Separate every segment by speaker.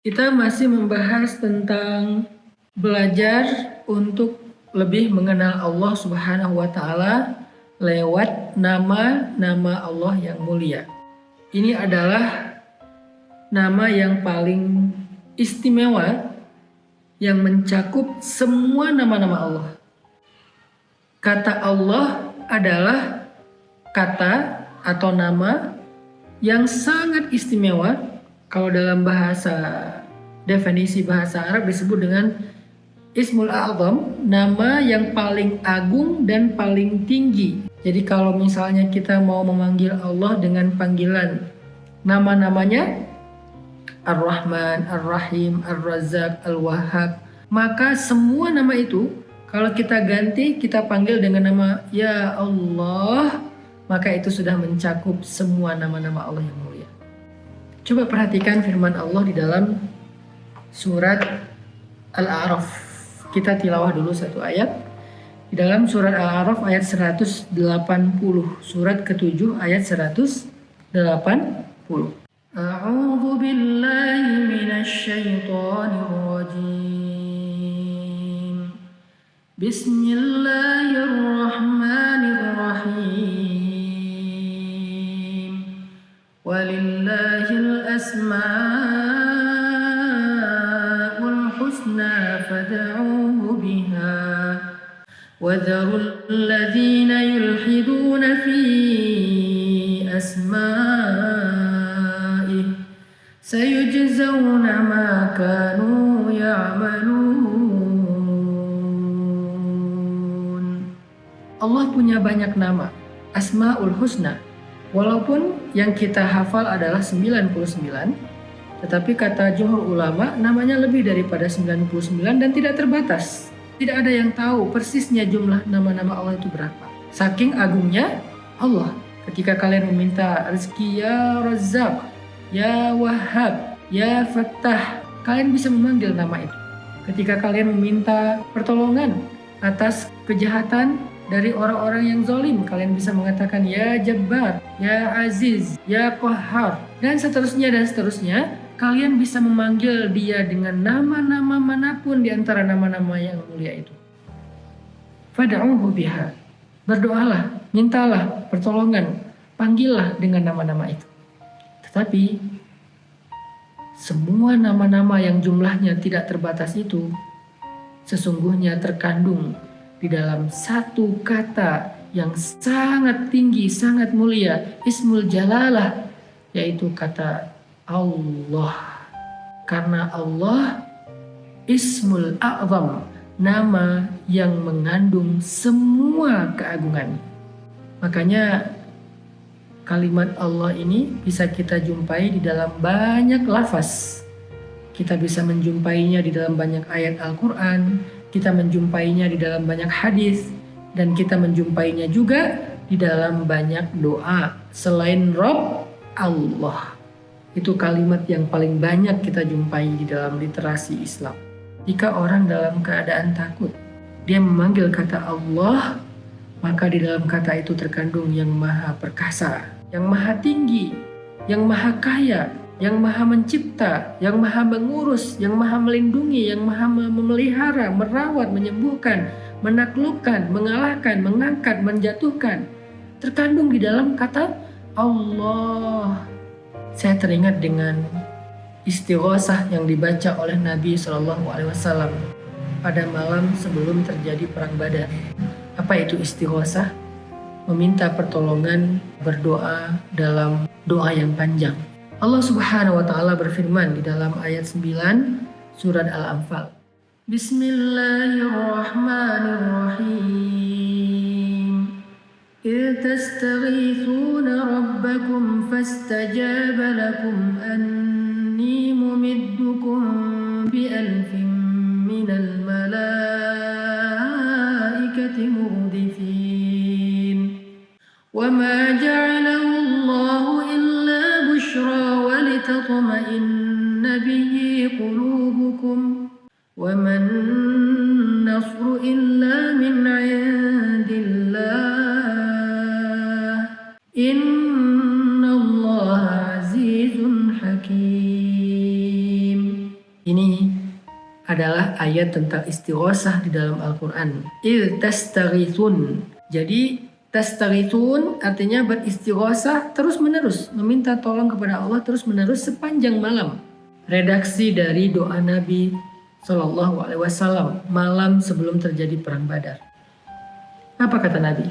Speaker 1: Kita masih membahas tentang belajar untuk lebih mengenal Allah Subhanahu wa Ta'ala lewat nama-nama Allah yang mulia. Ini adalah nama yang paling istimewa yang mencakup semua nama-nama Allah. Kata Allah adalah kata atau nama yang sangat istimewa. Kalau dalam definisi bahasa Arab disebut dengan Ismul A'zam, nama yang paling agung dan paling tinggi. Jadi kalau misalnya kita mau memanggil Allah dengan panggilan nama-namanya Ar-Rahman, Ar-Rahim, Ar-Razzaq, Al-Wahhab, maka semua nama itu kalau kita ganti, kita panggil dengan nama Ya Allah, maka itu sudah mencakup semua nama-nama Allah yang mulia. Coba perhatikan firman Allah di dalam surat Al-A'raf. Kita tilawah dulu satu ayat. Di dalam surat Al-A'raf ayat 180. Surat ke-7 ayat 180. A'udzu billahi minasy syaithanir rajim. Bismillahirrahmanirrahim. Walillahil asma'ul husna fad'uuhu biha wadharul ladzina yulhiduna fi asma'ihi sayujzawna ma kanu ya'malun. Allah punya banyak nama, Asma'ul Husna. Walaupun yang kita hafal adalah 99, tetapi kata jumhur ulama namanya lebih daripada 99 dan tidak terbatas. Tidak ada yang tahu persisnya jumlah nama-nama Allah itu berapa. Saking agungnya Allah. Ketika kalian meminta rezeki, Ya Razzaq, Ya Wahhab, Ya Fattah, kalian bisa memanggil nama itu. Ketika kalian meminta pertolongan atas kejahatan dari orang-orang yang zalim, kalian bisa mengatakan Ya Jabbar, Ya Aziz, Ya Qahhar, dan seterusnya dan seterusnya. Kalian bisa memanggil dia dengan nama-nama manapun di antara nama-nama yang mulia itu. Fad'uuhu biha. Berdoalah, mintalah pertolongan, panggillah dengan nama-nama itu. Tetapi semua nama-nama yang jumlahnya tidak terbatas itu sesungguhnya terkandung di dalam satu kata yang sangat tinggi, sangat mulia, Ismul Jalalah, yaitu kata Allah. Karena Allah Ismul A'zam, nama yang mengandung semua keagungan. Makanya kalimat Allah ini bisa kita jumpai di dalam banyak lafaz. Kita bisa menjumpainya di dalam banyak ayat Al-Quran, kita menjumpainya di dalam banyak hadis, dan kita menjumpainya juga di dalam banyak doa. Selain Rabb, Allah. Itu kalimat yang paling banyak kita jumpai di dalam literasi Islam. Jika orang dalam keadaan takut, dia memanggil kata Allah, maka di dalam kata itu terkandung yang maha perkasa, yang maha tinggi, yang maha kaya, yang maha mencipta, yang maha mengurus, yang maha melindungi, yang maha memelihara, merawat, menyembuhkan, menaklukkan, mengalahkan, mengangkat, menjatuhkan. Terkandung di dalam kata Allah. Saya teringat dengan istighosah yang dibaca oleh Nabi SAW pada malam sebelum terjadi perang Badar. Apa itu istighosah? Meminta pertolongan, berdoa dalam doa yang panjang. Allah Subhanahu wa Ta'ala berfirman di dalam ayat 9 surat Al-Anfal. Bismillahirrahmanirrahim. إِذْ تَسْتَغِيثُونَ رَبَّكُمْ فَاسْتَجَابَ لَكُمْ أَنِّي مُمِدُّكُمْ بِأَلْفٍ مِّنَ الْمَلَائِكَةِ مُرْدِفِينَ وَمَا جَعَلَهُ اللَّهُ إِلَّا بُشْرَى وَلِتَطْمَئِنَّ بِهِ قُلُوبُكُمْ وَمَا النَّصْرُ إِلَّا مِنْ عِندِ اللَّهِ إِنَّ اللَّهَ عَزِيزٌ حَكِيمٌ. Ini adalah ayat tentang istighosah di dalam Al-Quran. Tastaghithun. Jadi tastaghithun artinya beristighosah terus menerus, meminta tolong kepada Allah terus menerus sepanjang malam. Redaksi dari doa Nabi Shallallahu Alaihi Wasallam malam sebelum terjadi perang Badar. Apa kata Nabi?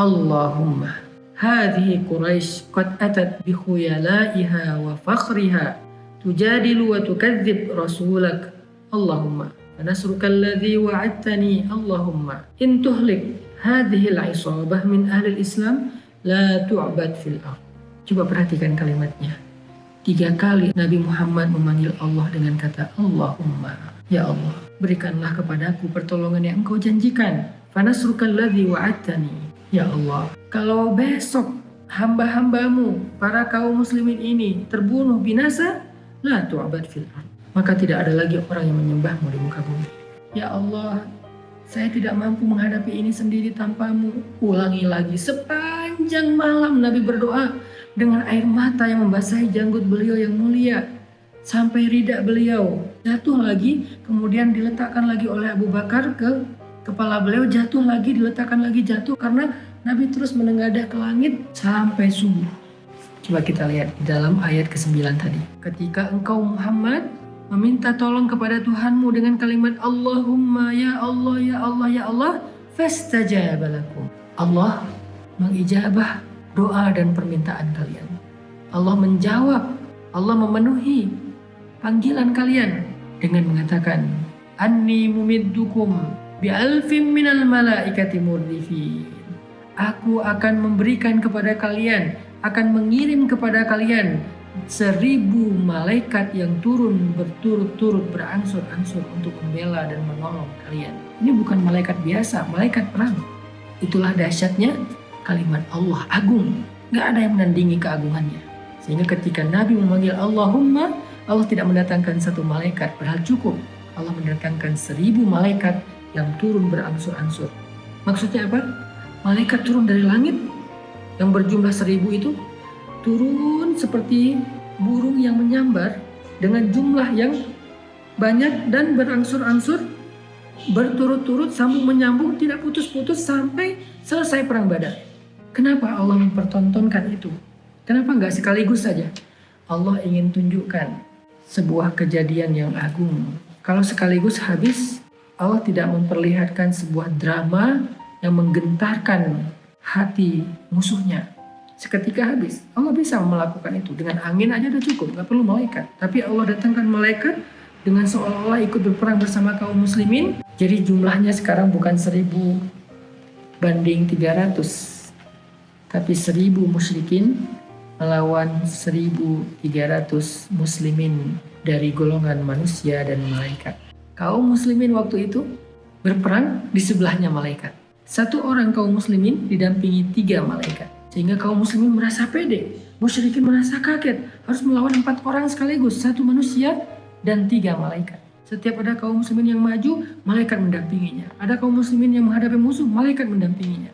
Speaker 1: Allahumma hadhihi Quraisy qad atat bi khuyalaiha wa fakhriha tujadilu wa tukadzib rasulak. Allahumma nasruka alladhi wa'adtani. Allahumma in tuhlik hadhihi al-isabah min ahli al-Islam la tu'bad fil ardh. Coba perhatikan kalimatnya. 3 kali Nabi Muhammad memanggil Allah dengan kata Allahumma. Ya Allah, berikanlah kepadaku pertolongan yang Engkau janjikan. Fanasruka alladhi wa'adtani. Ya Allah, kalau besok hamba-hambamu, para kaum muslimin ini terbunuh binasa, la tu'bad fil ardh, maka tidak ada lagi orang yang menyembahmu di muka bumi. Ya Allah, saya tidak mampu menghadapi ini sendiri tanpamu. Ulangi lagi. Sepanjang malam Nabi berdoa dengan air mata yang membasahi janggut beliau yang mulia sampai rida beliau. Jatuh lagi, kemudian diletakkan lagi oleh Abu Bakar ke kepala beliau, jatuh lagi, diletakkan lagi, jatuh, karena Nabi terus menengadah ke langit sampai subuh. Coba kita lihat di dalam ayat ke-9 tadi. Ketika engkau Muhammad meminta tolong kepada Tuhanmu dengan kalimat Allahumma ya Allah ya Allah ya Allah, fastajaba lakum. Allah mengijabah doa dan permintaan kalian. Allah menjawab, Allah memenuhi panggilan kalian dengan mengatakan anni mumiddukum bi'alfim minal malaikati murdifin. Aku akan memberikan kepada kalian, akan mengirim kepada kalian 1000 malaikat yang turun berturut-turut berangsur-angsur untuk membela dan menolong kalian. Ini bukan malaikat biasa, malaikat perang. Itulah dahsyatnya kalimat Allah, agung. Gak ada yang menandingi keagungannya. Sehingga ketika Nabi memanggil Allahumma, Allah tidak mendatangkan 1 malaikat, padahal cukup. Allah mendatangkan 1000 malaikat yang turun berangsur-angsur. Maksudnya apa? Malaikat turun dari langit yang berjumlah 1000 itu turun seperti burung yang menyambar dengan jumlah yang banyak dan berangsur-angsur berturut-turut sambung menyambung tidak putus-putus sampai selesai perang Badar. Kenapa Allah mempertontonkan itu? Kenapa enggak sekaligus saja? Allah ingin tunjukkan sebuah kejadian yang agung. Kalau sekaligus habis, Allah tidak memperlihatkan sebuah drama yang menggentarkan hati musuhnya. Seketika habis, Allah bisa melakukan itu. Dengan angin aja udah cukup, gak perlu malaikat. Tapi Allah datangkan malaikat dengan seolah-olah ikut berperang bersama kaum muslimin. Jadi jumlahnya sekarang bukan 1000 banding 300. Tapi 1000 musyrikin melawan 1300 muslimin dari golongan manusia dan malaikat. Kaum muslimin waktu itu berperang di sebelahnya malaikat. 1 orang kaum muslimin didampingi 3 malaikat. Sehingga kaum muslimin merasa pede, musyrikin merasa kaget, harus melawan 4 orang sekaligus, 1 manusia dan 3 malaikat. Setiap ada kaum muslimin yang maju, malaikat mendampinginya. Ada kaum muslimin yang menghadapi musuh, malaikat mendampinginya.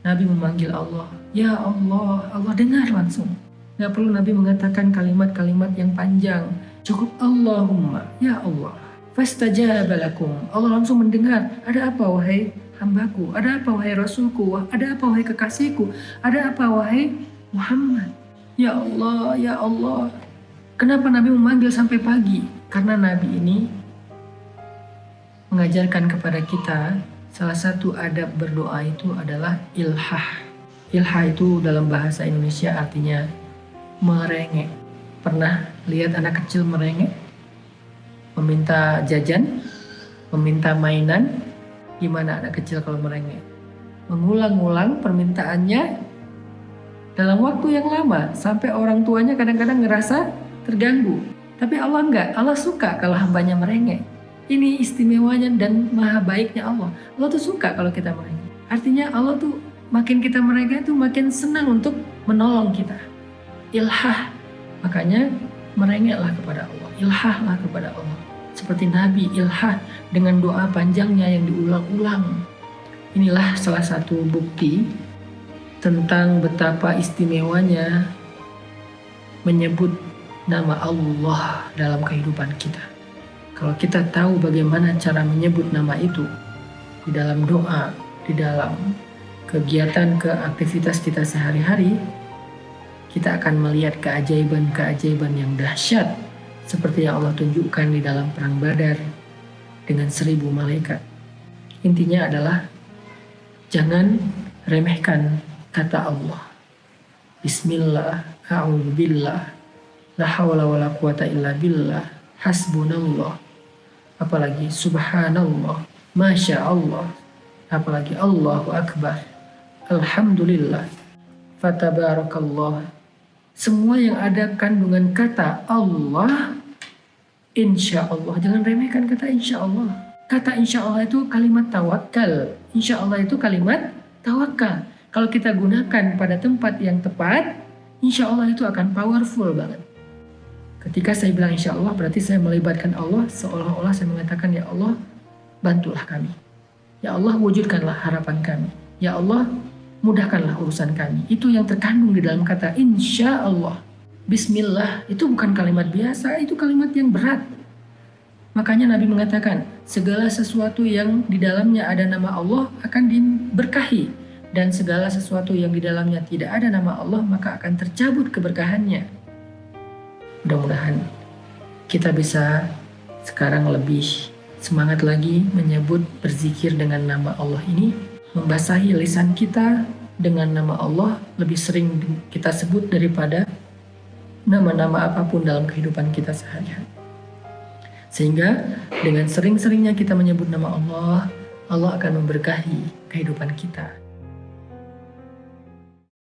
Speaker 1: Nabi memanggil Allah, ya Allah, Allah dengar langsung. Gak perlu Nabi mengatakan kalimat-kalimat yang panjang, cukup Allahumma, ya Allah. Fastajaba lakum. Allah langsung mendengar. Ada apa wahai hambaku? Ada apa wahai Rasulku? Ada apa wahai kekasihku? Ada apa wahai Muhammad? Ya Allah, ya Allah. Kenapa Nabi memanggil sampai pagi? Karena Nabi ini mengajarkan kepada kita salah satu adab berdoa itu adalah ilhah. Ilhah itu dalam bahasa Indonesia artinya merengek. Pernah lihat anak kecil merengek? Meminta jajan, meminta mainan. Gimana anak kecil kalau merengek? Mengulang-ulang permintaannya dalam waktu yang lama sampai orang tuanya kadang-kadang ngerasa terganggu. Tapi Allah enggak, Allah suka kalau hambanya merengek. Ini istimewanya dan maha baiknya Allah. Allah tuh suka kalau kita merengek. Artinya Allah tuh makin kita merengek tuh makin senang untuk menolong kita. Ilhah, makanya merengeklah kepada Allah, ilhahlah kepada Allah. Seperti Nabi ilhah dengan doa panjangnya yang diulang-ulang. Inilah salah satu bukti tentang betapa istimewanya menyebut nama Allah dalam kehidupan kita. Kalau kita tahu bagaimana cara menyebut nama itu di dalam doa, di dalam kegiatan aktivitas kita sehari-hari, kita akan melihat keajaiban-keajaiban yang dahsyat seperti yang Allah tunjukkan di dalam perang Badar dengan 1000 malaikat. Intinya adalah jangan remehkan kata Allah. Bismillah, a'udzubillah, la hawla wala quwata illa billah, hasbunallah. Apalagi subhanallah, masya Allah, apalagi Allahu akbar, alhamdulillah, fatabarakallah. Semua yang ada kandungan kata Allah, insya Allah. Jangan remehkan kata insya Allah. Kata insya Allah itu kalimat tawakal. Insya Allah itu kalimat tawakal. Kalau kita gunakan pada tempat yang tepat, insya Allah itu akan powerful banget. Ketika saya bilang insya Allah, berarti saya melibatkan Allah, seolah-olah saya mengatakan, ya Allah, bantulah kami. Ya Allah, wujudkanlah harapan kami. Ya Allah, mudahkanlah urusan kami. Itu yang terkandung di dalam kata insya Allah. Bismillah, itu bukan kalimat biasa, itu kalimat yang berat. Makanya Nabi mengatakan, segala sesuatu yang di dalamnya ada nama Allah akan diberkahi. Dan segala sesuatu yang di dalamnya tidak ada nama Allah, maka akan tercabut keberkahannya. Mudah-mudahan kita bisa sekarang lebih semangat lagi menyebut berzikir dengan nama Allah ini, membasahi lisan kita dengan nama Allah lebih sering kita sebut daripada nama-nama apapun dalam kehidupan kita sehari-hari. Sehingga dengan sering-seringnya kita menyebut nama Allah, Allah akan memberkahi kehidupan kita.